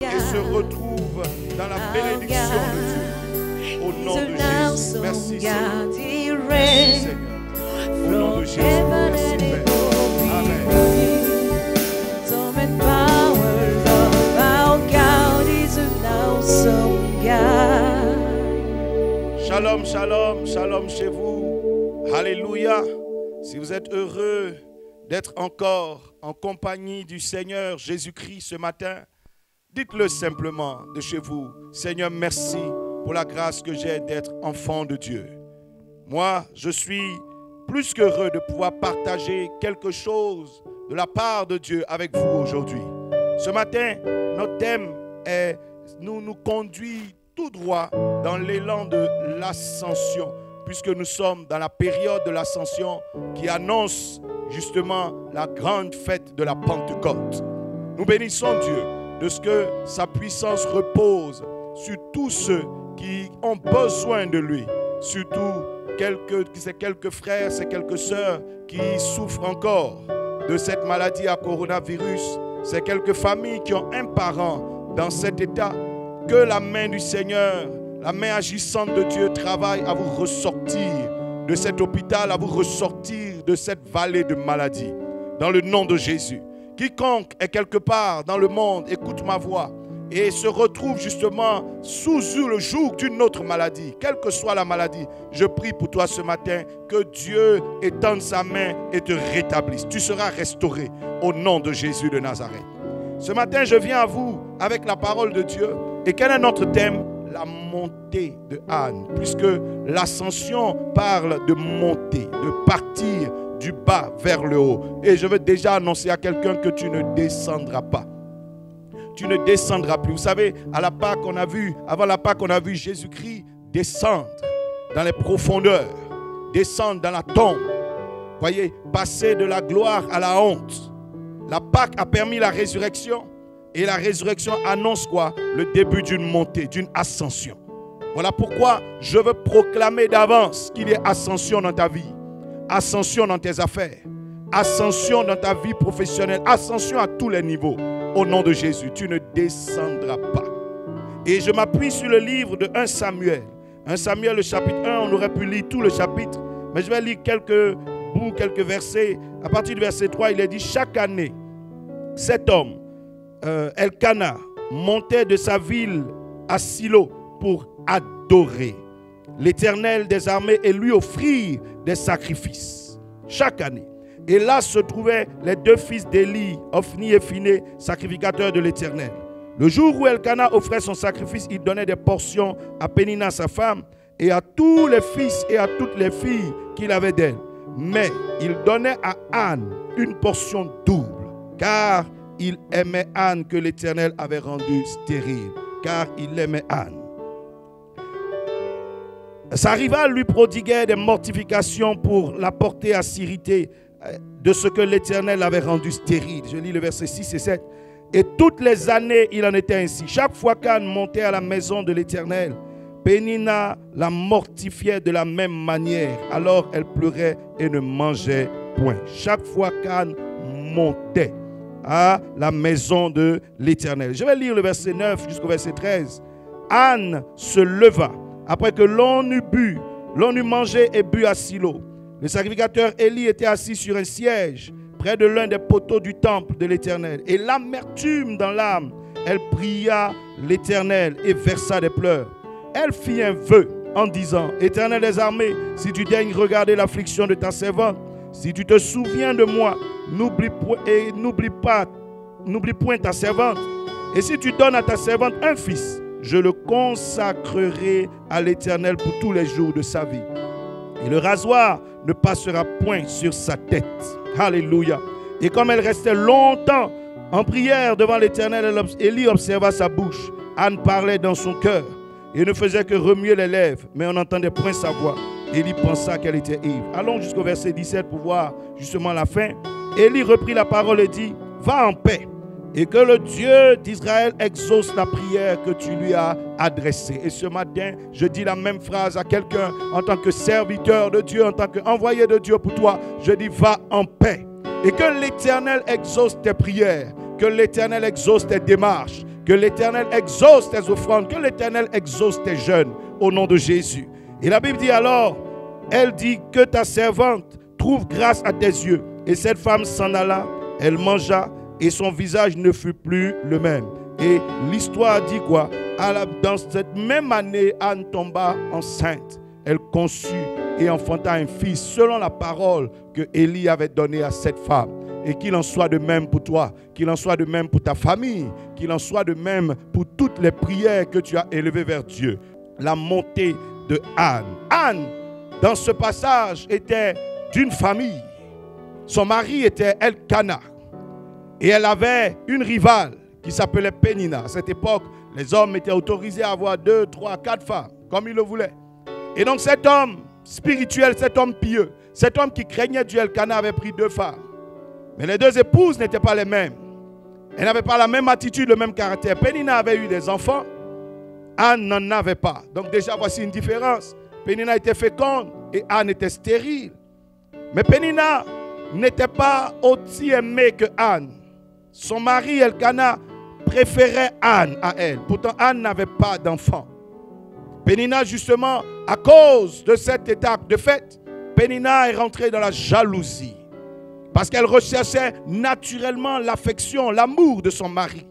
et se retrouvent dans la bénédiction de Dieu. Au nom de Jésus. Merci Seigneur. Merci Seigneur. Au nom de Jésus. Merci Père. Amen. Shalom, shalom, shalom chez vous. Alléluia. Si vous êtes heureux d'être encore en compagnie du Seigneur Jésus-Christ ce matin, dites-le simplement de chez vous. Seigneur, merci pour la grâce que j'ai d'être enfant de Dieu. Moi, je suis plus qu'heureux de pouvoir partager quelque chose de la part de Dieu avec vous aujourd'hui. Ce matin, notre thème nous conduit tout droit dans l'élan de l'ascension, puisque nous sommes dans la période de l'ascension qui annonce justement la grande fête de la Pentecôte. Nous bénissons Dieu de ce que sa puissance repose sur tous ceux qui ont besoin de lui, surtout ces quelques frères, ces quelques sœurs qui souffrent encore de cette maladie à coronavirus, ces quelques familles qui ont un parent dans cet état. Que la main du Seigneur, la main agissante de Dieu travaille à vous ressortir de cet hôpital, à vous ressortir de cette vallée de maladie. Dans le nom de Jésus. Quiconque est quelque part dans le monde, écoute ma voix et se retrouve justement sous le joug d'une autre maladie, quelle que soit la maladie, je prie pour toi ce matin que Dieu étende sa main et te rétablisse. Tu seras restauré au nom de Jésus de Nazareth. Ce matin, je viens à vous avec la parole de Dieu. Et quel est notre thème? La montée de Anne, puisque l'ascension parle de monter, de partir du bas vers le haut. Et je veux déjà annoncer à quelqu'un que tu ne descendras pas. Tu ne descendras plus. Vous savez, à la Pâque, avant la Pâque, on a vu Jésus-Christ descendre dans les profondeurs, descendre dans la tombe. Voyez, passer de la gloire à la honte. La Pâque a permis la résurrection. Et la résurrection annonce quoi? Le début d'une montée, d'une ascension. Voilà pourquoi je veux proclamer d'avance qu'il y ait ascension dans ta vie, ascension dans tes affaires, ascension dans ta vie professionnelle, ascension à tous les niveaux. Au nom de Jésus, tu ne descendras pas. Et je m'appuie sur le livre de 1 Samuel. 1 Samuel, le chapitre 1, on aurait pu lire tout le chapitre, mais je vais lire quelques bouts, quelques versets. À partir du verset 3, il est dit: chaque année, cet homme, Elkana, montait de sa ville à Silo pour adorer l'Éternel des armées et lui offrir des sacrifices chaque année. Et là se trouvaient les deux fils d'Élie, Ophni et Phiné, sacrificateurs de l'Éternel. Le jour où Elkana offrait son sacrifice, il donnait des portions à Pénina sa femme et à tous les fils et à toutes les filles qu'il avait d'elle. Mais il donnait à Anne une portion double, car il aimait Anne que l'Éternel avait rendue stérile, car il aimait Anne. Sa rivale lui prodiguait des mortifications pour la porter à s'irriter de ce que l'Éternel avait rendu stérile. Je lis le verset 6 et 7. Et toutes les années, il en était ainsi. Chaque fois qu'Anne montait à la maison de l'Éternel, Pénina la mortifiait de la même manière. Alors elle pleurait et ne mangeait point. Chaque fois qu'Anne montait à la maison de l'Éternel. Je vais lire le verset 9 jusqu'au verset 13. Anne se leva après que l'on eut mangé et bu à Silo. Le sacrificateur Élie était assis sur un siège près de l'un des poteaux du temple de l'Éternel. Et l'amertume dans l'âme, elle pria l'Éternel et versa des pleurs. Elle fit un vœu en disant: Éternel des armées, si tu daignes regarder l'affliction de ta servante, si tu te souviens de moi, n'oublie point ta servante. Et si tu donnes à ta servante un fils, je le consacrerai à l'Éternel pour tous les jours de sa vie. Et le rasoir ne passera point sur sa tête. Alléluia. Et comme elle restait longtemps en prière devant l'Éternel, Élie observa sa bouche. Anne parlait dans son cœur et ne faisait que remuer les lèvres, mais on n'entendait point sa voix. Élie pensa qu'elle était ivre. Allons jusqu'au verset 17 pour voir justement la fin. Élie reprit la parole et dit: va en paix, et que le Dieu d'Israël exauce la prière que tu lui as adressée. Et ce matin, je dis la même phrase à quelqu'un en tant que serviteur de Dieu, en tant qu'envoyé de Dieu pour toi. Je dis: va en paix, et que l'Éternel exauce tes prières, que l'Éternel exauce tes démarches, Que l'Éternel exauce tes offrandes, que l'Éternel exauce tes jeûnes au nom de Jésus. Et la Bible dit alors, elle dit que ta servante trouve grâce à tes yeux. Et cette femme s'en alla, elle mangea et son visage ne fut plus le même. Et l'histoire dit quoi? Dans cette même année, Anne tomba enceinte. Elle conçut et enfanta un fils selon la parole que Élie avait donnée à cette femme. Et qu'il en soit de même pour toi, qu'il en soit de même pour ta famille, qu'il en soit de même pour toutes les prières que tu as élevées vers Dieu. La montée de Anne. Anne, dans ce passage, était d'une famille. Son mari était Elkana. Et elle avait une rivale qui s'appelait Pénina. À cette époque, les hommes étaient autorisés à avoir 2, 3, 4 femmes, comme ils le voulaient. Et donc cet homme spirituel, cet homme pieux, cet homme qui craignait Dieu, Elkana, avait pris 2 femmes. Mais les 2 épouses n'étaient pas les mêmes. Elles n'avaient pas la même attitude, le même caractère. Pénina avait eu des enfants. Anne n'en avait pas. Donc déjà, voici une différence. Pénina était féconde et Anne était stérile. Mais Pénina n'était pas aussi aimée que Anne. Son mari, Elkana, préférait Anne à elle. Pourtant, Anne n'avait pas d'enfant. Pénina, justement, à cause de cette étape de fait, Pénina est rentrée dans la jalousie. Parce qu'elle recherchait naturellement l'affection, l'amour de son mari.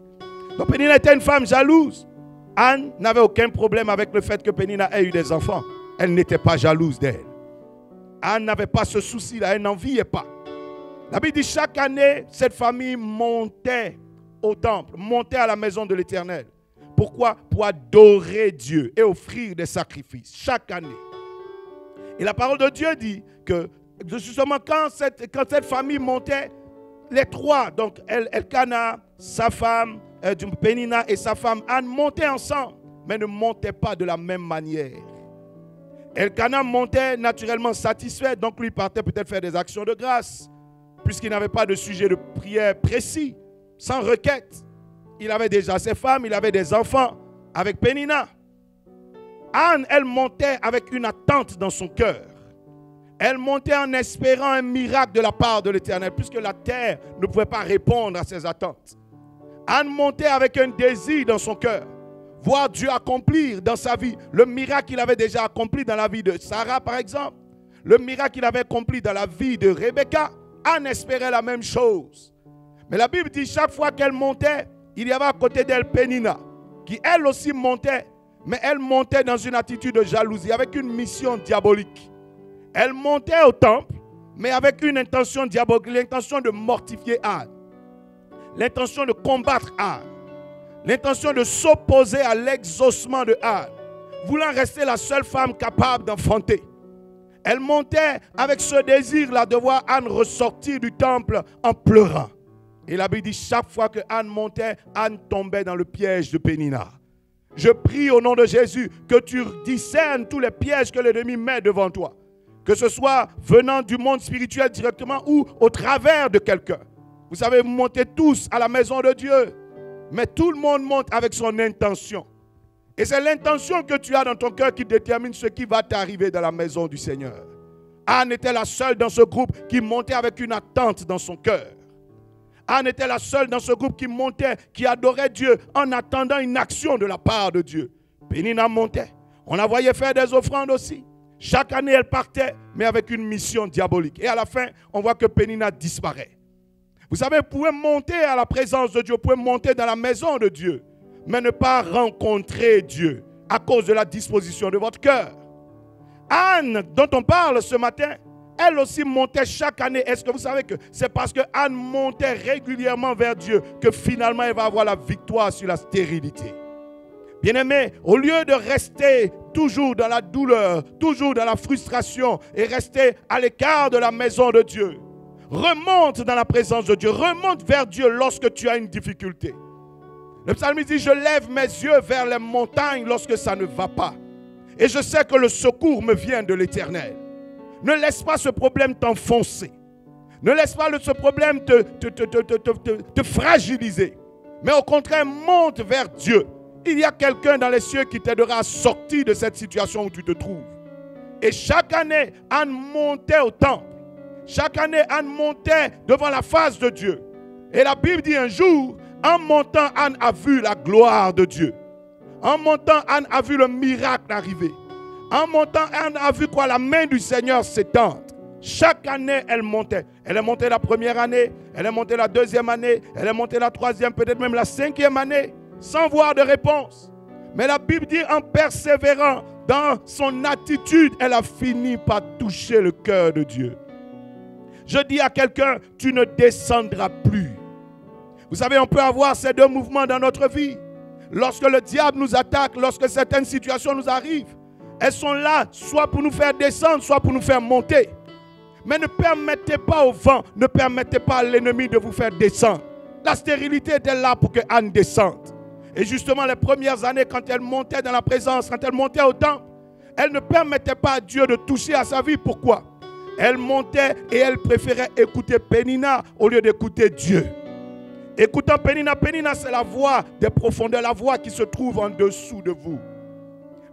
Donc Pénina était une femme jalouse. Anne n'avait aucun problème avec le fait que Pénina ait eu des enfants. Elle n'était pas jalouse d'elle. Anne n'avait pas ce souci-là, elle n'en vivait pas. La Bible dit chaque année, cette famille montait au temple, montait à la maison de l'Éternel. Pourquoi? Pour adorer Dieu et offrir des sacrifices chaque année. Et la parole de Dieu dit que justement, quand cette famille montait, les 3, donc Elkana, sa femme, Pénina et sa femme Anne montaient ensemble, mais ne montaient pas de la même manière. Elkana montait naturellement satisfait, donc lui partait peut-être faire des actions de grâce, puisqu'il n'avait pas de sujet de prière précis, sans requête. Il avait déjà ses femmes, il avait des enfants avec Pénina. Anne, elle montait avec une attente dans son cœur. Elle montait en espérant un miracle de la part de l'Éternel, puisque la terre ne pouvait pas répondre à ses attentes. Anne montait avec un désir dans son cœur, voir Dieu accomplir dans sa vie le miracle qu'il avait déjà accompli dans la vie de Sarah, par exemple, le miracle qu'il avait accompli dans la vie de Rebecca. Anne espérait la même chose. Mais la Bible dit chaque fois qu'elle montait, il y avait à côté d'elle Pénina, qui elle aussi montait, mais elle montait dans une attitude de jalousie, avec une mission diabolique. Elle montait au temple, mais avec une intention diabolique, l'intention de mortifier Anne, l'intention de combattre Anne, l'intention de s'opposer à l'exaucement de Anne, voulant rester la seule femme capable d'enfanter. Elle montait avec ce désir-là de voir Anne ressortir du temple en pleurant. Et la Bible dit chaque fois que Anne montait, Anne tombait dans le piège de Pénina. Je prie au nom de Jésus que tu discernes tous les pièges que l'ennemi met devant toi. Que ce soit venant du monde spirituel directement ou au travers de quelqu'un. Vous savez, vous montez tous à la maison de Dieu. Mais tout le monde monte avec son intention. Et c'est l'intention que tu as dans ton cœur qui détermine ce qui va t'arriver dans la maison du Seigneur. Anne était la seule dans ce groupe qui montait avec une attente dans son cœur. Anne était la seule dans ce groupe qui montait, qui adorait Dieu en attendant une action de la part de Dieu. Pénina montait. On la voyait faire des offrandes aussi. Chaque année, elle partait, mais avec une mission diabolique. Et à la fin, on voit que Pénina disparaît. Vous savez, vous pouvez monter à la présence de Dieu, vous pouvez monter dans la maison de Dieu, mais ne pas rencontrer Dieu à cause de la disposition de votre cœur. Anne, dont on parle ce matin, elle aussi montait chaque année. Est-ce que vous savez que c'est parce que Anne montait régulièrement vers Dieu que finalement elle va avoir la victoire sur la stérilité? Bien-aimé, au lieu de rester toujours dans la douleur, toujours dans la frustration et rester à l'écart de la maison de Dieu, remonte dans la présence de Dieu, remonte vers Dieu lorsque tu as une difficulté. Le psalmiste dit, je lève mes yeux vers les montagnes lorsque ça ne va pas. Et je sais que le secours me vient de l'Éternel. Ne laisse pas ce problème t'enfoncer. Ne laisse pas ce problème te fragiliser. Mais au contraire, monte vers Dieu. Il y a quelqu'un dans les cieux qui t'aidera à sortir de cette situation où tu te trouves. Et chaque année, Anne montait au temple. Chaque année, Anne montait devant la face de Dieu. Et la Bible dit un jour, En montant, Anne a vu la gloire de Dieu. En montant, Anne a vu le miracle arriver. En montant, Anne a vu quoi? La main du Seigneur s'étendre. Chaque année, elle montait. Elle est montée la première année, elle est montée la deuxième année, elle est montée la troisième, peut-être même la cinquième année, sans voir de réponse. Mais la Bible dit, en persévérant dans son attitude, elle a fini par toucher le cœur de Dieu. Je dis à quelqu'un, tu ne descendras plus. Vous savez, on peut avoir ces deux mouvements dans notre vie. Lorsque le diable nous attaque, lorsque certaines situations nous arrivent, elles sont là soit pour nous faire descendre, soit pour nous faire monter. Mais ne permettez pas au vent, ne permettez pas à l'ennemi de vous faire descendre. La stérilité était là pour que Anne descende. Et justement, les premières années, quand elle montait dans la présence, quand elle montait au temple, elle ne permettait pas à Dieu de toucher à sa vie. Pourquoi? Elle montait et elle préférait écouter Pénina au lieu d'écouter Dieu. Écoutant Pénina, Pénina c'est la voix des profondeurs, la voix qui se trouve en dessous de vous.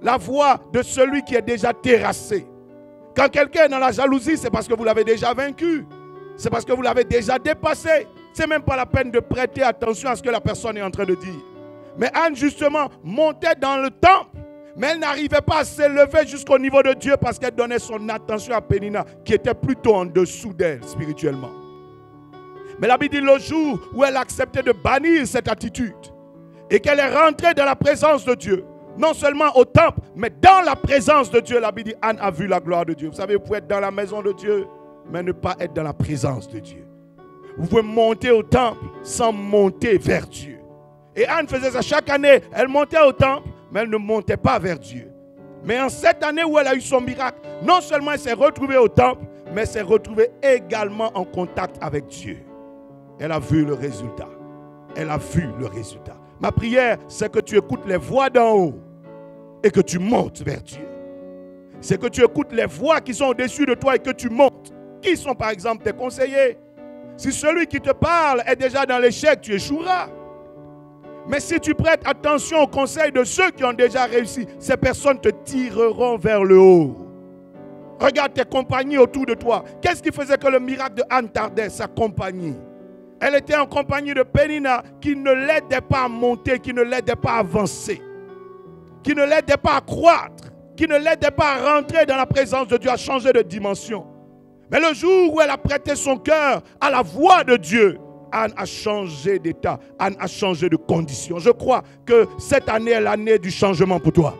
La voix de celui qui est déjà terrassé. Quand quelqu'un est dans la jalousie, c'est parce que vous l'avez déjà vaincu. C'est parce que vous l'avez déjà dépassé. Ce n'est même pas la peine de prêter attention à ce que la personne est en train de dire. Mais Anne, justement, montait dans le temple. Mais elle n'arrivait pas à s'élever jusqu'au niveau de Dieu parce qu'elle donnait son attention à Pénina, qui était plutôt en dessous d'elle spirituellement. Mais la Bible dit le jour où elle acceptait de bannir cette attitude et qu'elle est rentrée dans la présence de Dieu, non seulement au temple, mais dans la présence de Dieu. La Bible dit, Anne a vu la gloire de Dieu. Vous savez, vous pouvez être dans la maison de Dieu, mais ne pas être dans la présence de Dieu. Vous pouvez monter au temple sans monter vers Dieu. Et Anne faisait ça chaque année. Elle montait au temple, mais elle ne montait pas vers Dieu. Mais en cette année où elle a eu son miracle, non seulement elle s'est retrouvée au temple, mais elle s'est retrouvée également en contact avec Dieu. Elle a vu le résultat. Elle a vu le résultat. Ma prière, c'est que tu écoutes les voix d'en haut et que tu montes vers Dieu. C'est que tu écoutes les voix qui sont au-dessus de toi et que tu montes. Qui sont par exemple tes conseillers? Si celui qui te parle est déjà dans l'échec, tu échoueras. Mais si tu prêtes attention aux conseils de ceux qui ont déjà réussi, ces personnes te tireront vers le haut. Regarde tes compagnies autour de toi. Qu'est-ce qui faisait que le miracle de Anne tardait? Sa compagnie. Elle était en compagnie de Pénina qui ne l'aidait pas à monter, qui ne l'aidait pas à avancer, qui ne l'aidait pas à croître, qui ne l'aidait pas à rentrer dans la présence de Dieu, à changer de dimension. Mais le jour où elle a prêté son cœur à la voix de Dieu, Anne a changé d'état, Anne a changé de condition. Je crois que cette année est l'année du changement pour toi.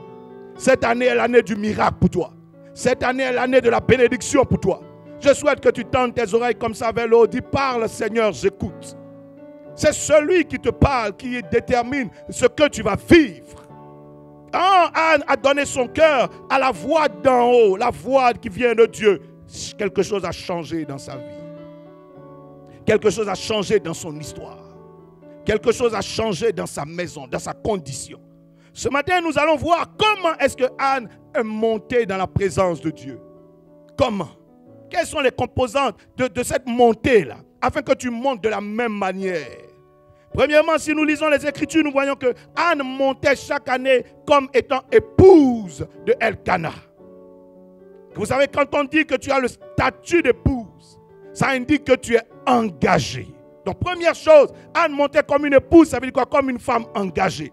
Cette année est l'année du miracle pour toi. Cette année est l'année de la bénédiction pour toi. Je souhaite que tu tends tes oreilles comme ça vers le haut. Dis, parle Seigneur, j'écoute. C'est celui qui te parle qui détermine ce que tu vas vivre. Anne a donné son cœur à la voix d'en haut, la voix qui vient de Dieu. Quelque chose a changé dans sa vie. Quelque chose a changé dans son histoire. Quelque chose a changé dans sa maison, dans sa condition. Ce matin, nous allons voir comment est-ce que Anne est montée dans la présence de Dieu. Comment? Quelles sont les composantes de cette montée-là, afin que tu montes de la même manière? Premièrement, si nous lisons les Écritures, nous voyons que Anne montait chaque année comme étant épouse de Elkana. Vous savez, quand on dit que tu as le statut d'épouse, ça indique que tu es engagé. Donc, première chose, Anne montait comme une épouse, ça veut dire quoi? Comme une femme engagée.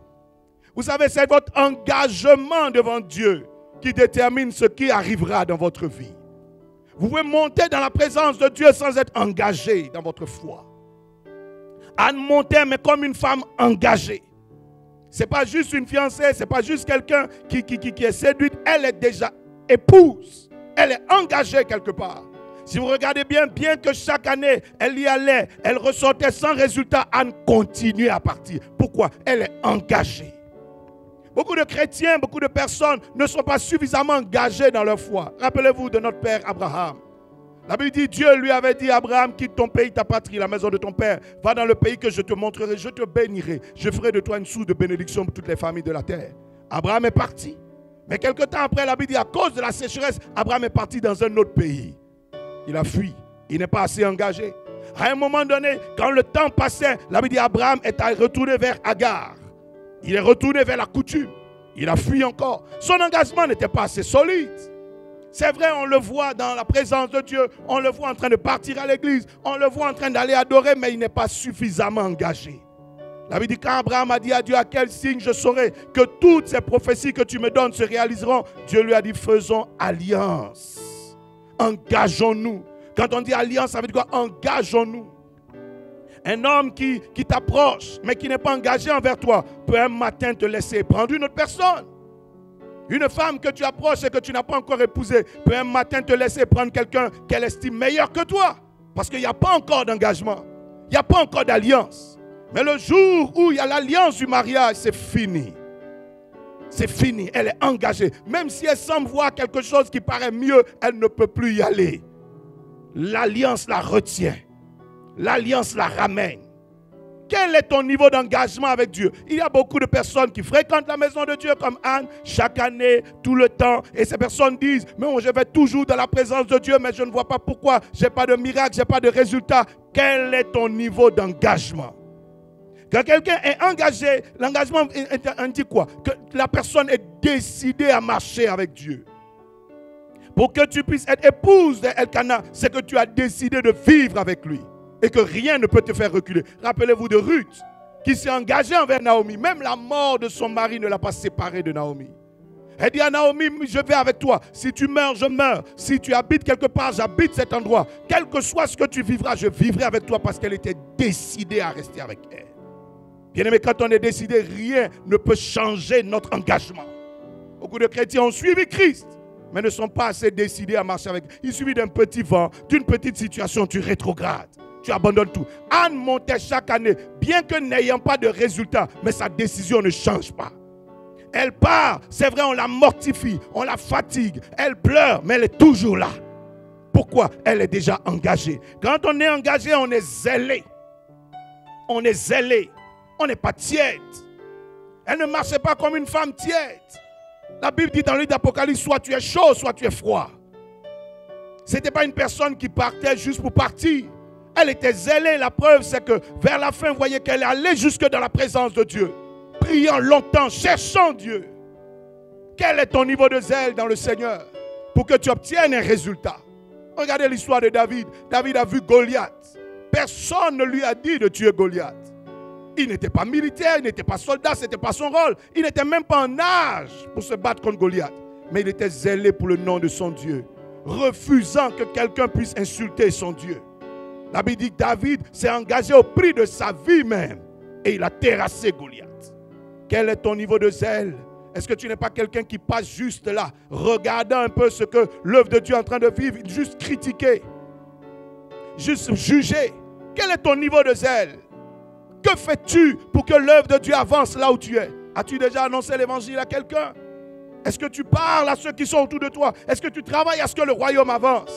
Vous savez, c'est votre engagement devant Dieu qui détermine ce qui arrivera dans votre vie. Vous pouvez monter dans la présence de Dieu sans être engagé dans votre foi. Anne montait, mais comme une femme engagée. Ce n'est pas juste une fiancée, ce n'est pas juste quelqu'un qui est séduite. Elle est déjà épouse. Elle est engagée quelque part. Si vous regardez bien, bien que chaque année, elle y allait, elle ressortait sans résultat, Anne continuait à partir. Pourquoi? Elle est engagée. Beaucoup de chrétiens, beaucoup de personnes ne sont pas suffisamment engagés dans leur foi. Rappelez-vous de notre père Abraham. La Bible dit, Dieu lui avait dit, Abraham, quitte ton pays, ta patrie, la maison de ton père. Va dans le pays que je te montrerai, je te bénirai. Je ferai de toi une source de bénédiction pour toutes les familles de la terre. Abraham est parti. Mais quelque temps après, la Bible dit, à cause de la sécheresse, Abraham est parti dans un autre pays. Il a fui. Il n'est pas assez engagé. À un moment donné, quand le temps passait, la Bible dit, Abraham est retourné vers Agar. Il est retourné vers la coutume. Il a fui encore. Son engagement n'était pas assez solide. C'est vrai, on le voit dans la présence de Dieu. On le voit en train de partir à l'église. On le voit en train d'aller adorer, mais il n'est pas suffisamment engagé. La Bible dit qu'Abraham a dit à Dieu, à quel signe je saurai que toutes ces prophéties que tu me donnes se réaliseront. Dieu lui a dit, faisons alliance. Engageons-nous. Quand on dit alliance, ça veut dire quoi? Engageons-nous. Un homme qui t'approche, mais qui n'est pas engagé envers toi, peut un matin te laisser prendre une autre personne. Une femme que tu approches et que tu n'as pas encore épousée, peut un matin te laisser prendre quelqu'un qu'elle estime meilleur que toi. Parce qu'il n'y a pas encore d'engagement. Il n'y a pas encore d'alliance. Mais le jour où il y a l'alliance du mariage, c'est fini. C'est fini. Elle est engagée. Même si elle semble voir quelque chose qui paraît mieux, elle ne peut plus y aller. L'alliance la retient. L'alliance la ramène. Quel est ton niveau d'engagement avec Dieu? Il y a beaucoup de personnes qui fréquentent la maison de Dieu comme Anne, chaque année, tout le temps. Et ces personnes disent, mais je vais toujours dans la présence de Dieu, mais je ne vois pas pourquoi. Je n'ai pas de miracle, je n'ai pas de résultat. Quel est ton niveau d'engagement? Quand quelqu'un est engagé, l'engagement indique quoi? Que la personne est décidée à marcher avec Dieu. Pour que tu puisses être épouse d'Elkana, c'est que tu as décidé de vivre avec lui. Et que rien ne peut te faire reculer. Rappelez-vous de Ruth, qui s'est engagée envers Naomi. Même la mort de son mari ne l'a pas séparée de Naomi. Elle dit à Naomi, je vais avec toi. Si tu meurs, je meurs. Si tu habites quelque part, j'habite cet endroit. Quel que soit ce que tu vivras, je vivrai avec toi parce qu'elle était décidée à rester avec elle. Bien-aimé, quand on est décidé, rien ne peut changer notre engagement. Beaucoup de chrétiens ont suivi Christ, mais ne sont pas assez décidés à marcher avec. Il suffit d'un petit vent, d'une petite situation, tu rétrogrades. Tu abandonnes tout. Anne montait chaque année, bien que n'ayant pas de résultat, mais sa décision ne change pas. Elle part, c'est vrai, on la mortifie, on la fatigue, elle pleure, mais elle est toujours là. Pourquoi? Elle est déjà engagée. Quand on est engagé, on est zélé. On est zélé. On n'est pas tiède. Elle ne marchait pas comme une femme tiède. La Bible dit dans le livre d'Apocalypse, soit tu es chaud, soit tu es froid. Ce n'était pas une personne qui partait juste pour partir. Elle était zélée. La preuve, c'est que vers la fin, vous voyez qu'elle allait jusque dans la présence de Dieu. Priant longtemps, cherchant Dieu. Quel est ton niveau de zèle dans le Seigneur pour que tu obtiennes un résultat? Regardez l'histoire de David. David a vu Goliath. Personne ne lui a dit de tuer Goliath. Il n'était pas militaire, il n'était pas soldat, ce n'était pas son rôle. Il n'était même pas en âge pour se battre contre Goliath. Mais il était zélé pour le nom de son Dieu, refusant que quelqu'un puisse insulter son Dieu. La Bible dit que David s'est engagé au prix de sa vie même et il a terrassé Goliath. Quel est ton niveau de zèle? Est-ce que tu n'es pas quelqu'un qui passe juste là, regardant un peu ce que l'œuvre de Dieu est en train de vivre, juste critiquer, juste juger? Quel est ton niveau de zèle? Que fais-tu pour que l'œuvre de Dieu avance là où tu es? As-tu déjà annoncé l'évangile à quelqu'un? Est-ce que tu parles à ceux qui sont autour de toi? Est-ce que tu travailles à ce que le royaume avance?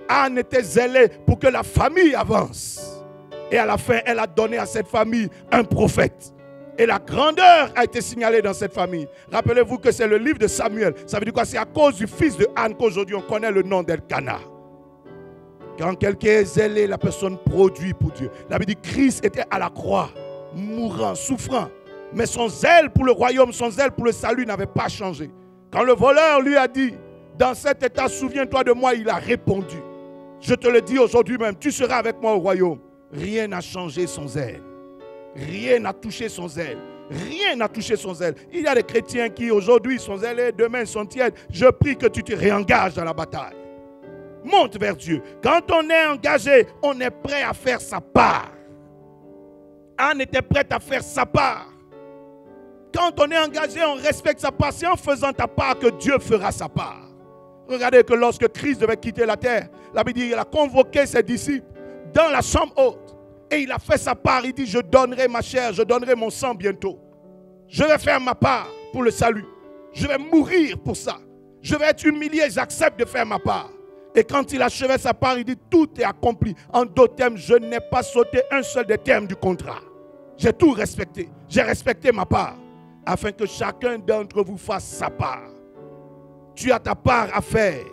Anne était zélée pour que la famille avance. Et à la fin, elle a donné à cette famille un prophète. Et la grandeur a été signalée dans cette famille. Rappelez-vous que c'est le livre de Samuel. Ça veut dire quoi? C'est à cause du fils de Anne qu'aujourd'hui on connaît le nom d'Elkana. Quand quelqu'un est zélé, la personne produit pour Dieu. La Bible dit que Christ était à la croix, mourant, souffrant. Mais son zèle pour le royaume, son zèle pour le salut n'avait pas changé. Quand le voleur lui a dit, dans cet état, souviens-toi de moi, il a répondu. Je te le dis aujourd'hui même, tu seras avec moi au royaume. Rien n'a changé son zèle. Rien n'a touché son zèle. Rien n'a touché son zèle. Il y a des chrétiens qui aujourd'hui sont zélés, demain sont tièdes. Je prie que tu te réengages dans la bataille. Monte vers Dieu. Quand on est engagé, on est prêt à faire sa part. Anne était prête à faire sa part. Quand on est engagé, on respecte sa part. C'est en faisant ta part que Dieu fera sa part. Regardez que lorsque Christ devait quitter la terre, la Bible dit qu'il a convoqué ses disciples dans la chambre haute. Et il a fait sa part. Il dit, je donnerai ma chair, je donnerai mon sang bientôt. Je vais faire ma part pour le salut. Je vais mourir pour ça. Je vais être humilié, j'accepte de faire ma part. Et quand il achevait sa part, il dit, tout est accompli. En d'autres termes, je n'ai pas sauté un seul des termes du contrat. J'ai tout respecté. J'ai respecté ma part. Afin que chacun d'entre vous fasse sa part. Tu as ta part à faire.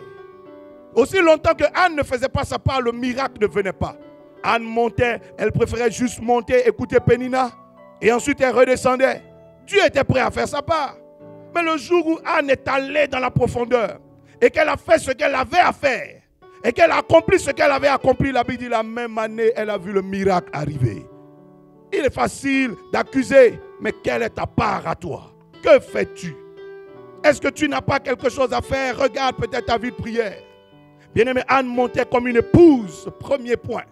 Aussi longtemps que Anne ne faisait pas sa part, le miracle ne venait pas. Anne montait, elle préférait juste monter, écouter Pénina. Et ensuite elle redescendait. Dieu était prêt à faire sa part. Mais le jour où Anne est allée dans la profondeur, et qu'elle a fait ce qu'elle avait à faire, et qu'elle a accompli ce qu'elle avait accompli, la Bible dit la même année, elle a vu le miracle arriver. Il est facile d'accuser, mais quelle est ta part à toi? Que fais-tu? Est-ce que tu n'as pas quelque chose à faire? Regarde peut-être ta vie de prière. Bien-aimé, Anne montait comme une épouse, premier point.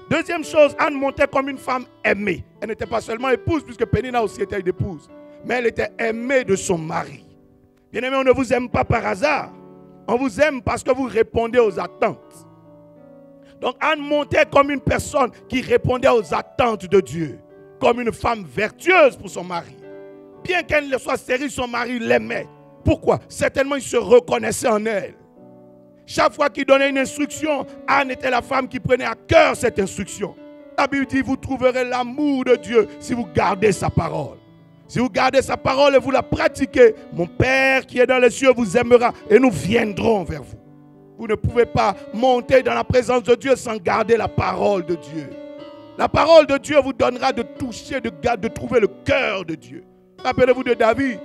Deuxième chose, Anne montait comme une femme aimée. Elle n'était pas seulement épouse, puisque Pénina aussi était une épouse, mais elle était aimée de son mari. Bien-aimé, on ne vous aime pas par hasard. On vous aime parce que vous répondez aux attentes. Donc Anne montait comme une personne qui répondait aux attentes de Dieu, comme une femme vertueuse pour son mari. Bien qu'elle ne soit stérile, son mari l'aimait. Pourquoi? Certainement, il se reconnaissait en elle. Chaque fois qu'il donnait une instruction, Anne était la femme qui prenait à cœur cette instruction. La Bible dit, vous trouverez l'amour de Dieu si vous gardez sa parole. Si vous gardez sa parole et vous la pratiquez, mon Père qui est dans les cieux vous aimera et nous viendrons vers vous. Vous ne pouvez pas monter dans la présence de Dieu sans garder la parole de Dieu. La parole de Dieu vous donnera de toucher, de trouver le cœur de Dieu. Rappelez-vous de David.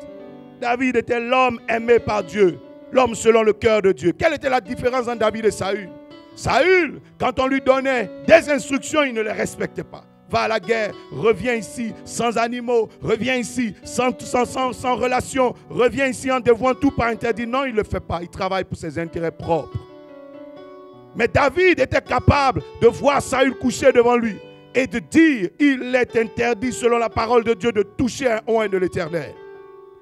David était l'homme aimé par Dieu, l'homme selon le cœur de Dieu. Quelle était la différence entre David et Saül? Saül, quand on lui donnait des instructions, il ne les respectait pas. Va à la guerre, reviens ici sans animaux, reviens ici sans relation, reviens ici en dévouant tout par interdit. Non, il ne le fait pas, il travaille pour ses intérêts propres. Mais David était capable de voir Saül coucher devant lui et de dire, il est interdit selon la parole de Dieu de toucher un oint de l'Éternel.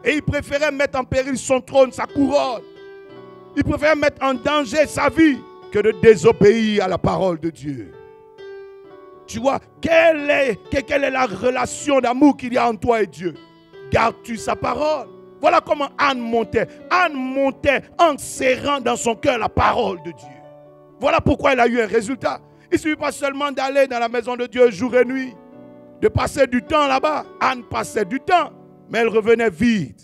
Et il préférait mettre en péril son trône, sa couronne. Il préférait mettre en danger sa vie que de désobéir à la parole de Dieu. Tu vois, quelle est la relation d'amour qu'il y a entre toi et Dieu? Gardes-tu sa parole? Voilà comment Anne montait. Anne montait en serrant dans son cœur la parole de Dieu. Voilà pourquoi elle a eu un résultat. Il ne suffit pas seulement d'aller dans la maison de Dieu jour et nuit, de passer du temps là-bas. Anne passait du temps, mais elle revenait vide.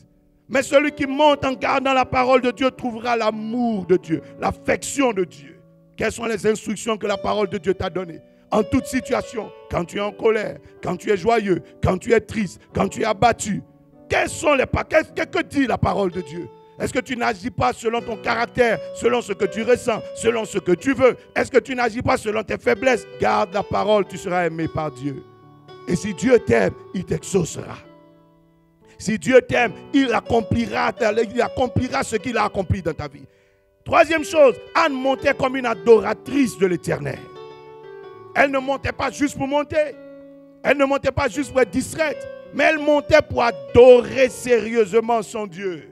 Mais celui qui monte en gardant la parole de Dieu trouvera l'amour de Dieu, l'affection de Dieu. Quelles sont les instructions que la parole de Dieu t'a données? En toute situation, quand tu es en colère, quand tu es joyeux, quand tu es triste, quand tu es abattu, que dit la parole de Dieu? Est-ce que tu n'agis pas selon ton caractère, selon ce que tu ressens, selon ce que tu veux? Est-ce que tu n'agis pas selon tes faiblesses? Garde la parole, tu seras aimé par Dieu. Et si Dieu t'aime, il t'exaucera. Si Dieu t'aime, il accomplira ce qu'il a accompli dans ta vie. Troisième chose, Anne montait comme une adoratrice de l'Éternel. Elle ne montait pas juste pour monter. Elle ne montait pas juste pour être distraite. Mais elle montait pour adorer sérieusement son Dieu.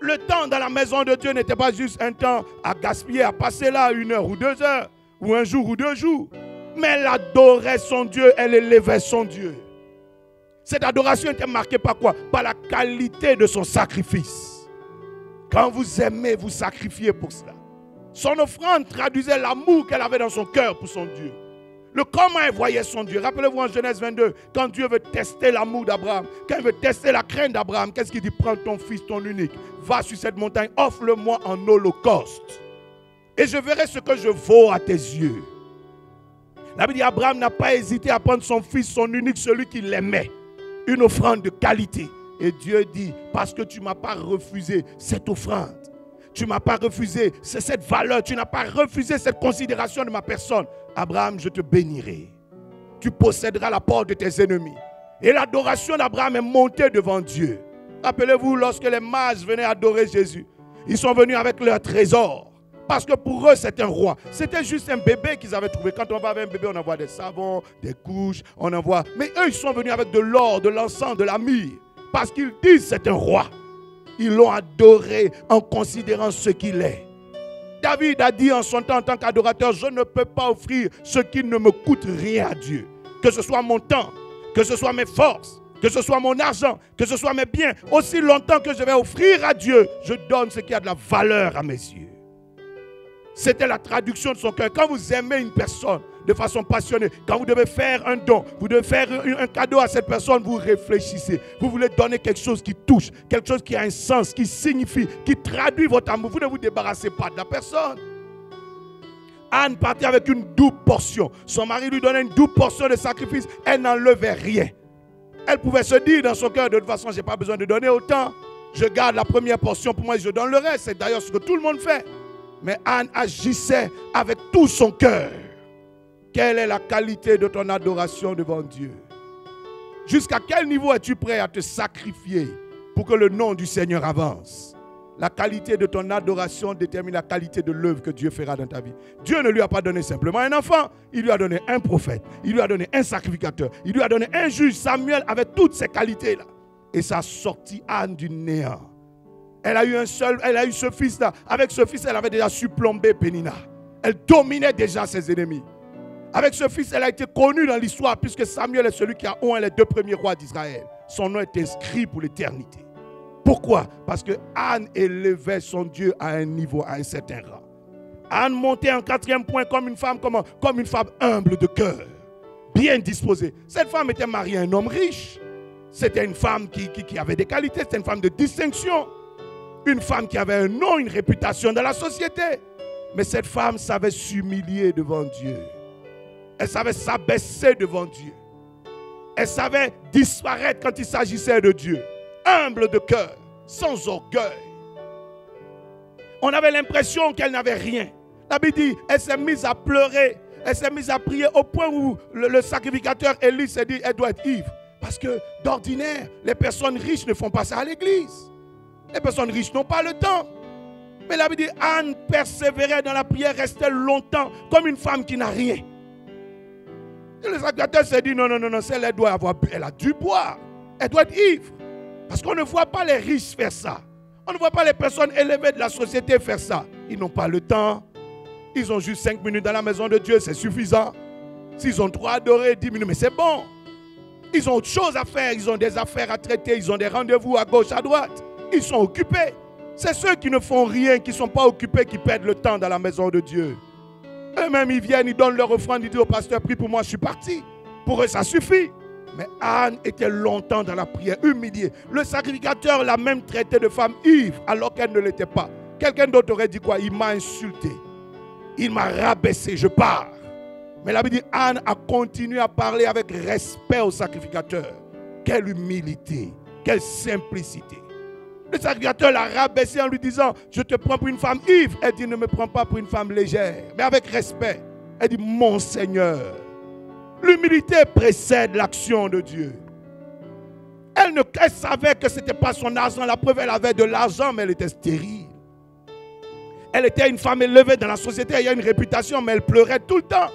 Le temps dans la maison de Dieu n'était pas juste un temps à gaspiller, à passer là 1 heure ou 2 heures, ou 1 jour ou 2 jours. Mais elle adorait son Dieu, elle élevait son Dieu. Cette adoration était marquée par quoi? Par la qualité de son sacrifice. Quand vous aimez, vous sacrifiez pour cela. Son offrande traduisait l'amour qu'elle avait dans son cœur pour son Dieu. Le comment elle voyait son Dieu. Rappelez-vous en Genèse 22, quand Dieu veut tester l'amour d'Abraham, quand il veut tester la crainte d'Abraham, qu'est-ce qu'il dit? Prends ton fils, ton unique, va sur cette montagne, offre-le-moi en holocauste. Et je verrai ce que je vaux à tes yeux. La Bible dit, Abraham n'a pas hésité à prendre son fils, son unique, celui qu'il aimait. Une offrande de qualité. Et Dieu dit, parce que tu ne m'as pas refusé cette offrande, tu ne m'as pas refusé cette valeur, tu n'as pas refusé cette considération de ma personne, Abraham, je te bénirai. Tu posséderas la porte de tes ennemis. Et l'adoration d'Abraham est montée devant Dieu. Rappelez-vous, lorsque les mages venaient adorer Jésus, ils sont venus avec leur trésor. Parce que pour eux, c'est un roi. C'était juste un bébé qu'ils avaient trouvé. Quand on va avec un bébé, on envoie des savons, des couches, on envoie. Mais eux, ils sont venus avec de l'or, de l'encens, de la myrrhe. Parce qu'ils disent c'est un roi. Ils l'ont adoré en considérant ce qu'il est. David a dit en son temps en tant qu'adorateur, je ne peux pas offrir ce qui ne me coûte rien à Dieu. Que ce soit mon temps, que ce soit mes forces, que ce soit mon argent, que ce soit mes biens. Aussi longtemps que je vais offrir à Dieu, je donne ce qui a de la valeur à mes yeux. C'était la traduction de son cœur. Quand vous aimez une personne de façon passionnée, quand vous devez faire un don, vous devez faire un cadeau à cette personne, vous réfléchissez. Vous voulez donner quelque chose qui touche, quelque chose qui a un sens, qui signifie, qui traduit votre amour. Vous ne vous débarrassez pas de la personne. Anne partait avec une double portion. Son mari lui donnait une double portion de sacrifice. Elle n'enlevait rien. Elle pouvait se dire dans son cœur, de toute façon, je n'ai pas besoin de donner autant. Je garde la première portion pour moi et je donne le reste. C'est d'ailleurs ce que tout le monde fait. Mais Anne agissait avec tout son cœur. Quelle est la qualité de ton adoration devant Dieu? Jusqu'à quel niveau es-tu prêt à te sacrifier pour que le nom du Seigneur avance? La qualité de ton adoration détermine la qualité de l'œuvre que Dieu fera dans ta vie. Dieu ne lui a pas donné simplement un enfant, il lui a donné un prophète, il lui a donné un sacrificateur, il lui a donné un juge. Samuel avait toutes ces qualités-là. Et ça a sorti Anne du néant. Elle a eu ce fils-là. Avec ce fils, elle avait déjà supplombé Pénina. Elle dominait déjà ses ennemis. Avec ce fils, elle a été connue dans l'histoire puisque Samuel est celui qui a oint les 2 premiers rois d'Israël. Son nom est inscrit pour l'éternité. Pourquoi? Parce que Anne élevait son Dieu à un niveau, à un certain rang. Anne montait en 4e point comme une femme humble de cœur, bien disposée. Cette femme était mariée à un homme riche. C'était une femme qui avait des qualités, c'était une femme de distinction. Une femme qui avait un nom, une réputation dans la société. Mais cette femme savait s'humilier devant Dieu. Elle savait s'abaisser devant Dieu. Elle savait disparaître quand il s'agissait de Dieu. Humble de cœur, sans orgueil. On avait l'impression qu'elle n'avait rien. La Bible dit, elle s'est mise à pleurer, elle s'est mise à prier au point où le sacrificateur Élie s'est dit, elle doit être ivre. Parce que d'ordinaire, les personnes riches ne font pas ça à l'église. Les personnes riches n'ont pas le temps. Mais la Bible dit, Anne persévérait dans la prière, restait longtemps comme une femme qui n'a rien. Et le sacrificateur s'est dit, non, celle-là doit avoir bu, elle a dû boire. Elle doit être ivre. Parce qu'on ne voit pas les riches faire ça. On ne voit pas les personnes élevées de la société faire ça. Ils n'ont pas le temps. Ils ont juste 5 minutes dans la maison de Dieu, c'est suffisant. S'ils ont trop adoré, 10 minutes, mais c'est bon. Ils ont autre chose à faire. Ils ont des affaires à traiter. Ils ont des rendez-vous à gauche, à droite. Ils sont occupés. C'est ceux qui ne font rien, qui ne sont pas occupés, qui perdent le temps dans la maison de Dieu. Eux-mêmes, ils viennent, ils donnent leur offrande, ils disent au pasteur, prie pour moi, je suis parti. Pour eux, ça suffit. Mais Anne était longtemps dans la prière, humiliée. Le sacrificateur l'a même traité de femme ivre, alors qu'elle ne l'était pas. Quelqu'un d'autre aurait dit quoi? Il m'a insulté. Il m'a rabaissé, je pars. Mais la Bible dit, Anne a continué à parler avec respect au sacrificateur. Quelle humilité, quelle simplicité. Le sacrificateur l'a rabaissé en lui disant, je te prends pour une femme ivre. Elle dit, ne me prends pas pour une femme légère, mais avec respect. Elle dit, mon Seigneur. L'humilité précède l'action de Dieu. Elle savait que ce n'était pas son argent. La preuve, elle avait de l'argent, mais elle était stérile. Elle était une femme élevée dans la société. Elle a une réputation, mais elle pleurait tout le temps.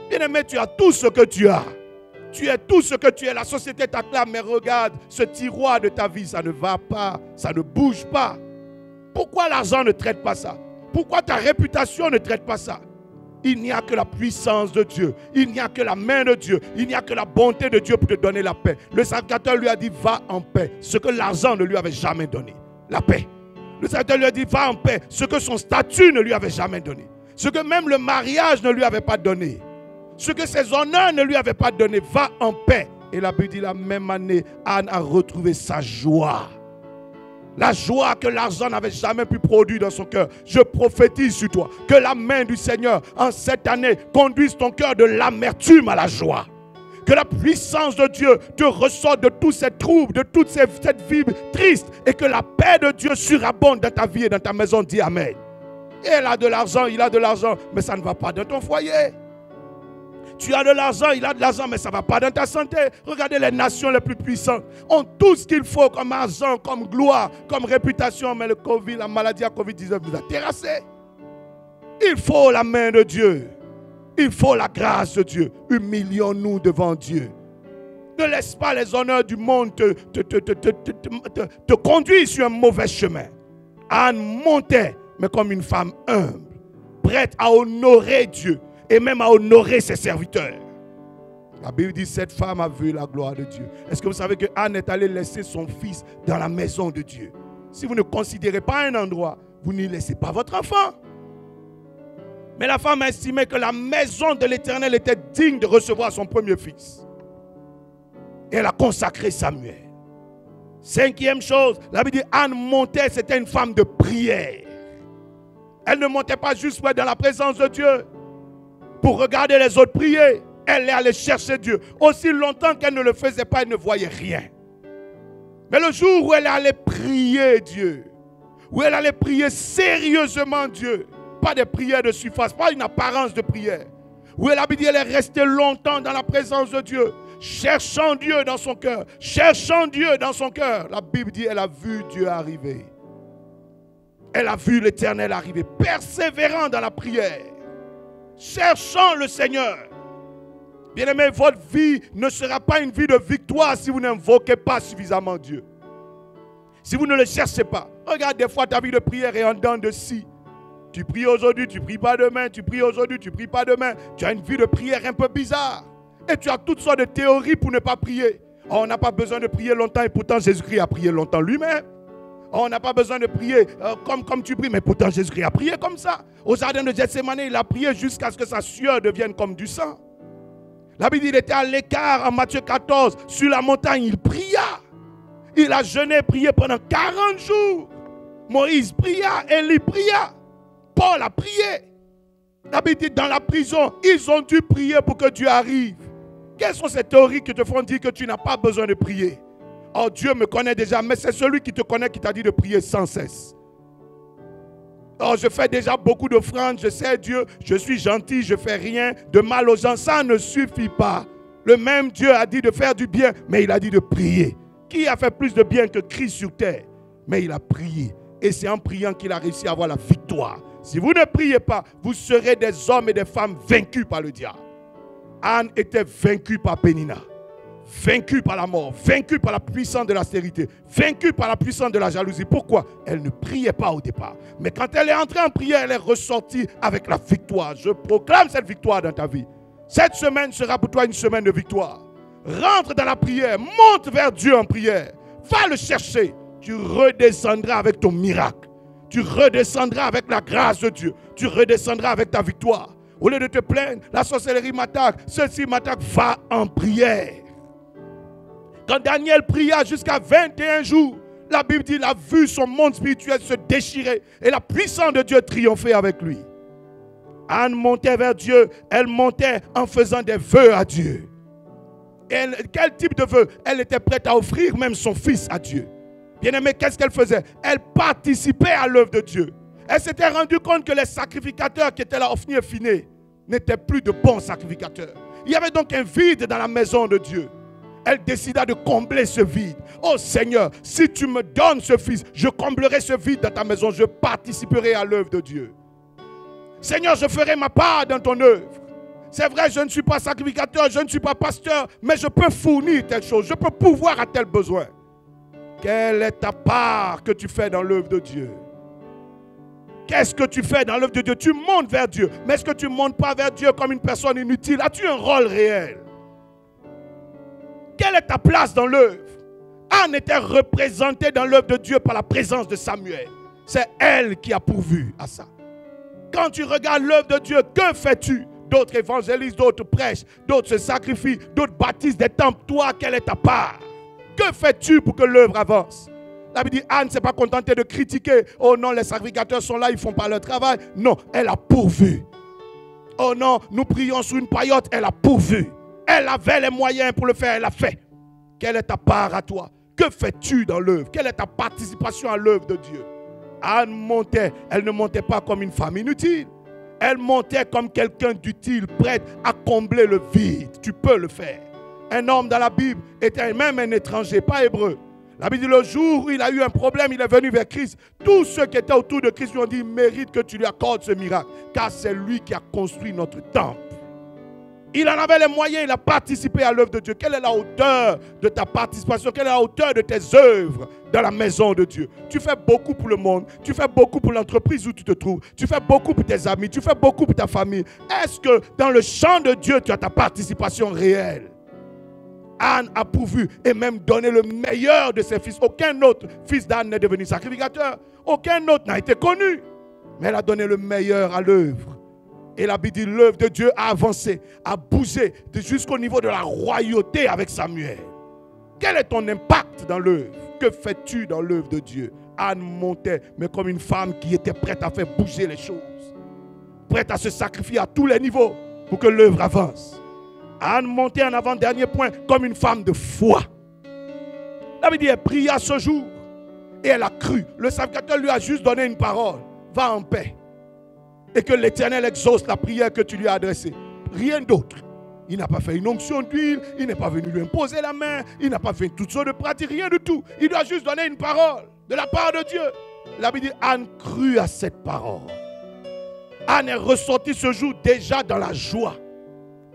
Bien-aimé, tu as tout ce que tu as. Tu es tout ce que tu es. La société t'acclame, mais regarde, ce tiroir de ta vie, ça ne va pas, ça ne bouge pas. Pourquoi l'argent ne traite pas ça? Pourquoi ta réputation ne traite pas ça? Il n'y a que la puissance de Dieu. Il n'y a que la main de Dieu. Il n'y a que la bonté de Dieu pour te donner la paix. Le sacrificateur lui a dit, va en paix. Ce que l'argent ne lui avait jamais donné. La paix. Le sacrificateur lui a dit, va en paix. Ce que son statut ne lui avait jamais donné. Ce que même le mariage ne lui avait pas donné. Ce que ses honneurs ne lui avaient pas donné. Va en paix. Et la Bible dit, la même année, Anne a retrouvé sa joie. La joie que l'argent n'avait jamais pu produire dans son cœur. Je prophétise sur toi que la main du Seigneur en cette année conduise ton cœur de l'amertume à la joie. Que la puissance de Dieu te ressorte de tous ces troubles, de toute cette vie triste, et que la paix de Dieu surabonde dans ta vie et dans ta maison. Dis Amen. Et elle a de l'argent, il a de l'argent, mais ça ne va pas dans ton foyer. Tu as de l'argent, il a de l'argent, mais ça ne va pas dans ta santé. Regardez les nations les plus puissantes. Ont tout ce qu'il faut comme argent, comme gloire, comme réputation. Mais le Covid, la maladie à Covid-19 nous a terrassés. Il faut la main de Dieu. Il faut la grâce de Dieu. Humilions-nous devant Dieu. Ne laisse pas les honneurs du monde te conduire sur un mauvais chemin. Anne montait, mais comme une femme humble, prête à honorer Dieu. Et même à honorer ses serviteurs. La Bible dit, cette femme a vu la gloire de Dieu. Est-ce que vous savez que Anne est allée laisser son fils dans la maison de Dieu? Si vous ne considérez pas un endroit, vous n'y laissez pas votre enfant. Mais la femme a estimé que la maison de l'Éternel était digne de recevoir son premier fils. Et elle a consacré Samuel. 5e chose, la Bible dit, Anne montait, c'était une femme de prière. Elle ne montait pas juste dans la présence de Dieu pour regarder les autres prier. Elle est allée chercher Dieu. Aussi longtemps qu'elle ne le faisait pas, elle ne voyait rien. Mais le jour où elle est allée prier Dieu, où elle allait prier sérieusement Dieu, pas des prières de surface, pas une apparence de prière, où elle a dit, elle est restée longtemps dans la présence de Dieu, cherchant Dieu dans son cœur, cherchant Dieu dans son cœur. La Bible dit, elle a vu Dieu arriver. Elle a vu l'Éternel arriver, persévérant dans la prière, cherchant le Seigneur. Bien-aimé, votre vie ne sera pas une vie de victoire si vous n'invoquez pas suffisamment Dieu. Si vous ne le cherchez pas. Regarde, des fois ta vie de prière est en dents de scie. Tu pries aujourd'hui, tu ne pries pas demain. Tu pries aujourd'hui, tu ne pries pas demain. Tu as une vie de prière un peu bizarre. Et tu as toutes sortes de théories pour ne pas prier. Oh, on n'a pas besoin de prier longtemps et pourtant Jésus-Christ a prié longtemps lui-même. Oh, on n'a pas besoin de prier comme tu pries, mais pourtant Jésus-Christ a prié comme ça. Au jardin de Gethsémane, il a prié jusqu'à ce que sa sueur devienne comme du sang. La Bible dit qu'il était à l'écart en Matthieu 14, sur la montagne, il pria. Il a jeûné, prié pendant 40 jours. Moïse pria, Élie pria. Paul a prié. La Bible dit dans la prison, ils ont dû prier pour que Dieu arrive. Quelles sont ces théories qui te font dire que tu n'as pas besoin de prier? Oh, Dieu me connaît déjà, mais c'est celui qui te connaît qui t'a dit de prier sans cesse. Oh, je fais déjà beaucoup d'offrandes, je sais Dieu, je suis gentil, je ne fais rien de mal aux gens. Ça ne suffit pas. Le même Dieu a dit de faire du bien, mais il a dit de prier. Qui a fait plus de bien que Christ sur terre? Mais il a prié. Et c'est en priant qu'il a réussi à avoir la victoire. Si vous ne priez pas, vous serez des hommes et des femmes vaincus par le diable. Anne était vaincue par Pénina. Vaincue par la mort, vaincue par la puissance de l'austérité, vaincue par la puissance de la jalousie. Pourquoi? Elle ne priait pas au départ. Mais quand elle est entrée en prière, elle est ressortie avec la victoire. Je proclame cette victoire dans ta vie. Cette semaine sera pour toi une semaine de victoire. Rentre dans la prière, monte vers Dieu en prière. Va le chercher. Tu redescendras avec ton miracle. Tu redescendras avec la grâce de Dieu. Tu redescendras avec ta victoire. Au lieu de te plaindre, la sorcellerie m'attaque, ceci m'attaque, va en prière. Quand Daniel pria jusqu'à 21 jours, la Bible dit qu'il a vu son monde spirituel se déchirer et la puissance de Dieu triompher avec lui. Anne montait vers Dieu, elle montait en faisant des vœux à Dieu. Quel type de vœux? Elle était prête à offrir même son fils à Dieu. Bien-aimé, qu'est-ce qu'elle faisait? Elle participait à l'œuvre de Dieu. Elle s'était rendue compte que les sacrificateurs qui étaient là, Ophni et Phiné, n'étaient plus de bons sacrificateurs. Il y avait donc un vide dans la maison de Dieu. Elle décida de combler ce vide. Oh Seigneur, si tu me donnes ce fils, je comblerai ce vide dans ta maison. Je participerai à l'œuvre de Dieu. Seigneur, je ferai ma part dans ton œuvre. C'est vrai, je ne suis pas sacrificateur, je ne suis pas pasteur, mais je peux fournir telle chose, je peux pourvoir à tel besoin. Quelle est ta part que tu fais dans l'œuvre de Dieu? Qu'est-ce que tu fais dans l'œuvre de Dieu? Tu montes vers Dieu, mais est-ce que tu ne montes pas vers Dieu comme une personne inutile? As-tu un rôle réel? Quelle est ta place dans l'œuvre? Anne était représentée dans l'œuvre de Dieu par la présence de Samuel. C'est elle qui a pourvu à ça. Quand tu regardes l'œuvre de Dieu, que fais-tu? D'autres évangélisent, d'autres prêchent, d'autres se sacrifient, d'autres baptisent des temples. Toi, quelle est ta part? Que fais-tu pour que l'œuvre avance? La Bible dit, Anne ne s'est pas contentée de critiquer. Oh non, les sacrificateurs sont là, ils ne font pas leur travail. Non, elle a pourvu. Oh non, nous prions sur une paillote, elle a pourvu. Elle avait les moyens pour le faire, elle l'a fait. Quelle est ta part à toi? Que fais-tu dans l'œuvre? Quelle est ta participation à l'œuvre de Dieu? Anne montait, elle ne montait pas comme une femme inutile. Elle montait comme quelqu'un d'utile, prête à combler le vide. Tu peux le faire. Un homme dans la Bible était même un étranger, pas hébreu. La Bible dit le jour où il a eu un problème, il est venu vers Christ. Tous ceux qui étaient autour de Christ lui ont dit, il mérite que tu lui accordes ce miracle, car c'est lui qui a construit notre temple. Il en avait les moyens, il a participé à l'œuvre de Dieu. Quelle est la hauteur de ta participation? Quelle est la hauteur de tes œuvres dans la maison de Dieu? Tu fais beaucoup pour le monde, tu fais beaucoup pour l'entreprise où tu te trouves, tu fais beaucoup pour tes amis, tu fais beaucoup pour ta famille. Est-ce que dans le champ de Dieu, tu as ta participation réelle? Anne a pourvu et même donné le meilleur de ses fils. Aucun autre fils d'Anne n'est devenu sacrificateur. Aucun autre n'a été connu. Mais elle a donné le meilleur à l'œuvre. Et la Bible dit l'œuvre de Dieu a avancé, a bougé jusqu'au niveau de la royauté avec Samuel. Quel est ton impact dans l'œuvre? Que fais-tu dans l'œuvre de Dieu? Anne montait, mais comme une femme qui était prête à faire bouger les choses. Prête à se sacrifier à tous les niveaux pour que l'œuvre avance. Anne montait en avant-dernier point comme une femme de foi. La Bible dit elle pria ce jour et elle a cru. Le sacrificateur lui a juste donné une parole. Va en paix. Et que l'Éternel exauce la prière que tu lui as adressée. Rien d'autre. Il n'a pas fait une onction d'huile, il n'est pas venu lui imposer la main, il n'a pas fait toutes sortes de pratiques, rien du tout. Il doit juste donner une parole de la part de Dieu. La Bible dit, Anne crut à cette parole. Anne est ressortie ce jour déjà dans la joie.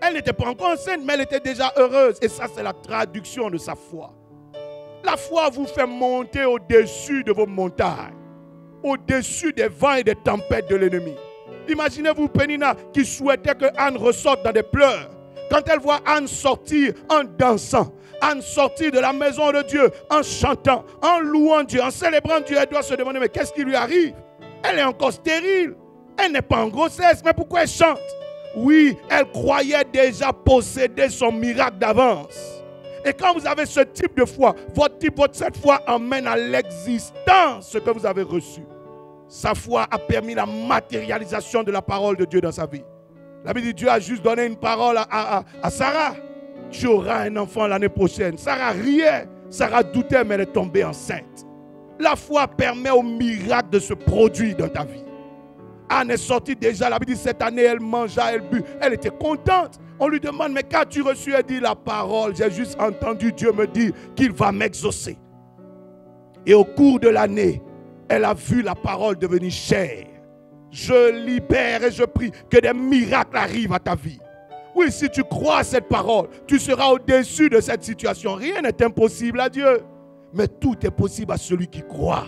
Elle n'était pas encore enceinte, mais elle était déjà heureuse. Et ça, c'est la traduction de sa foi. La foi vous fait monter au-dessus de vos montagnes, au-dessus des vents et des tempêtes de l'ennemi. Imaginez-vous Pénina qui souhaitait que Anne ressorte dans des pleurs. Quand elle voit Anne sortir en dansant, Anne sortir de la maison de Dieu en chantant, en louant Dieu, en célébrant Dieu, elle doit se demander, mais qu'est-ce qui lui arrive? Elle est encore stérile. Elle n'est pas en grossesse, mais pourquoi elle chante? Oui, elle croyait déjà posséder son miracle d'avance. Et quand vous avez ce type de foi, cette foi emmène à l'existence ce que vous avez reçu. Sa foi a permis la matérialisation de la parole de Dieu dans sa vie. La Bible dit, Dieu a juste donné une parole à Sarah. Tu auras un enfant l'année prochaine. Sarah riait, Sarah doutait, mais elle est tombée enceinte. La foi permet au miracle de se produire dans ta vie. Anne est sortie déjà, la Bible dit, cette année, elle mangea, elle but, elle était contente. On lui demande, mais qu'as-tu reçu? Elle dit, la parole, j'ai juste entendu Dieu me dire qu'il va m'exaucer. Et au cours de l'année, elle a vu la parole devenir chair. Je libère et je prie que des miracles arrivent à ta vie. Oui, si tu crois à cette parole, tu seras au-dessus de cette situation. Rien n'est impossible à Dieu. Mais tout est possible à celui qui croit.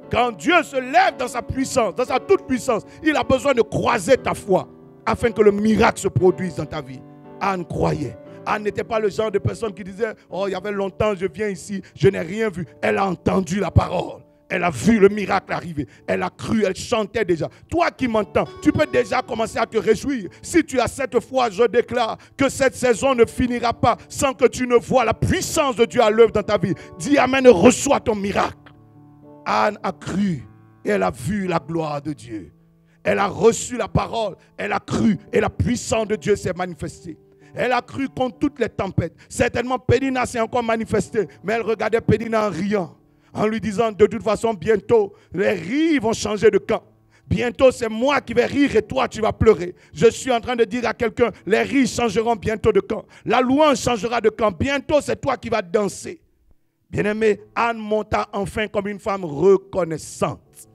Quand Dieu se lève dans sa puissance, dans sa toute puissance, il a besoin de croiser ta foi afin que le miracle se produise dans ta vie. Anne croyait. Anne n'était pas le genre de personne qui disait, oh, il y avait longtemps, je viens ici, je n'ai rien vu. Elle a entendu la parole. Elle a vu le miracle arriver. Elle a cru, elle chantait déjà. Toi qui m'entends, tu peux déjà commencer à te réjouir. Si tu as cette foi, je déclare que cette saison ne finira pas sans que tu ne vois la puissance de Dieu à l'œuvre dans ta vie. Dis amen et reçois ton miracle. Anne a cru et elle a vu la gloire de Dieu. Elle a reçu la parole, elle a cru et la puissance de Dieu s'est manifestée. Elle a cru contre toutes les tempêtes. Certainement, Pénina s'est encore manifestée, mais elle regardait Pénina en riant, en lui disant, de toute façon, bientôt, les rires vont changer de camp. Bientôt, c'est moi qui vais rire et toi, tu vas pleurer. Je suis en train de dire à quelqu'un, les rires changeront bientôt de camp. La louange changera de camp. Bientôt, c'est toi qui vas danser. Bien-aimé, Anne monta enfin comme une femme reconnaissante.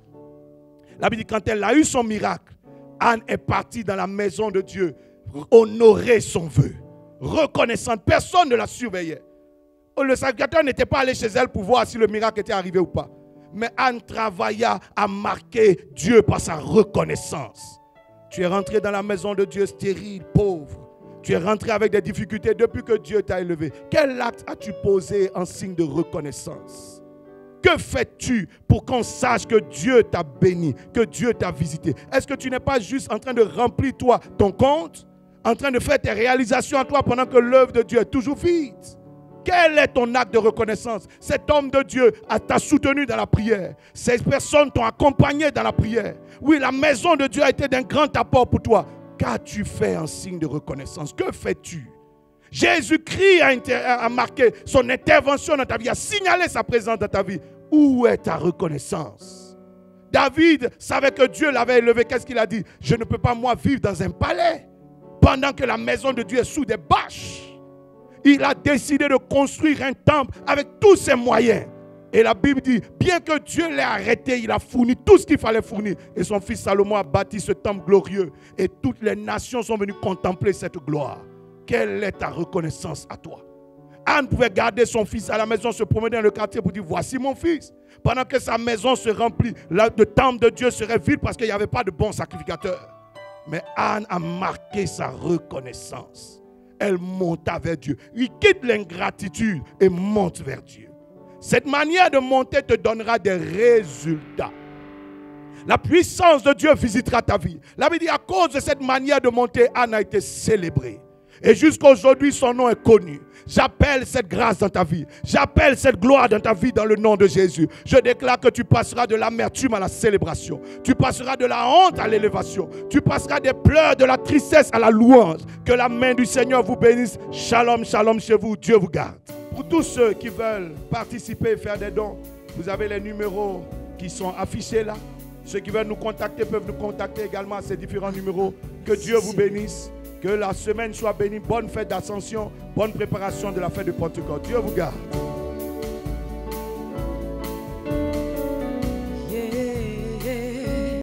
La Bible dit, quand elle a eu son miracle, Anne est partie dans la maison de Dieu, honorer son vœu, reconnaissante. Personne ne la surveillait. Le sacrificateur n'était pas allé chez elle pour voir si le miracle était arrivé ou pas. Mais Anne travailla à marquer Dieu par sa reconnaissance. Tu es rentré dans la maison de Dieu stérile, pauvre. Tu es rentré avec des difficultés depuis que Dieu t'a élevé. Quel acte as-tu posé en signe de reconnaissance? Que fais-tu pour qu'on sache que Dieu t'a béni, que Dieu t'a visité? Est-ce que tu n'es pas juste en train de remplir toi ton compte, en train de faire tes réalisations à toi pendant que l'œuvre de Dieu est toujours vide? Quel est ton acte de reconnaissance? Cet homme de Dieu t'a soutenu dans la prière. Ces personnes t'ont accompagné dans la prière. Oui, la maison de Dieu a été d'un grand apport pour toi. Qu'as-tu fait en signe de reconnaissance? Que fais-tu? Jésus-Christ a marqué son intervention dans ta vie, a signalé sa présence dans ta vie. Où est ta reconnaissance? David savait que Dieu l'avait élevé. Qu'est-ce qu'il a dit? Je ne peux pas moi vivre dans un palais pendant que la maison de Dieu est sous des bâches. Il a décidé de construire un temple avec tous ses moyens. Et la Bible dit, bien que Dieu l'ait arrêté, il a fourni tout ce qu'il fallait fournir. Et son fils Salomon a bâti ce temple glorieux. Et toutes les nations sont venues contempler cette gloire. Quelle est ta reconnaissance à toi? Anne pouvait garder son fils à la maison, se promener dans le quartier pour dire, voici mon fils. Pendant que sa maison se remplit, le temple de Dieu serait vide parce qu'il n'y avait pas de bons sacrificateurs. Mais Anne a marqué sa reconnaissance. Elle monta vers Dieu. Il quitte l'ingratitude et monte vers Dieu. Cette manière de monter te donnera des résultats. La puissance de Dieu visitera ta vie. La Bible dit, à cause de cette manière de monter, Anne a été célébrée. Et jusqu'à aujourd'hui, son nom est connu. J'appelle cette grâce dans ta vie. J'appelle cette gloire dans ta vie dans le nom de Jésus. Je déclare que tu passeras de l'amertume à la célébration. Tu passeras de la honte à l'élévation. Tu passeras des pleurs, de la tristesse à la louange. Que la main du Seigneur vous bénisse. Shalom, shalom chez vous. Dieu vous garde. Pour tous ceux qui veulent participer et faire des dons, vous avez les numéros qui sont affichés là. Ceux qui veulent nous contacter peuvent nous contacter également à ces différents numéros. Que Dieu vous bénisse. Que la semaine soit bénie. Bonne fête d'Ascension. Bonne préparation de la fête de Pentecôte. Dieu vous garde.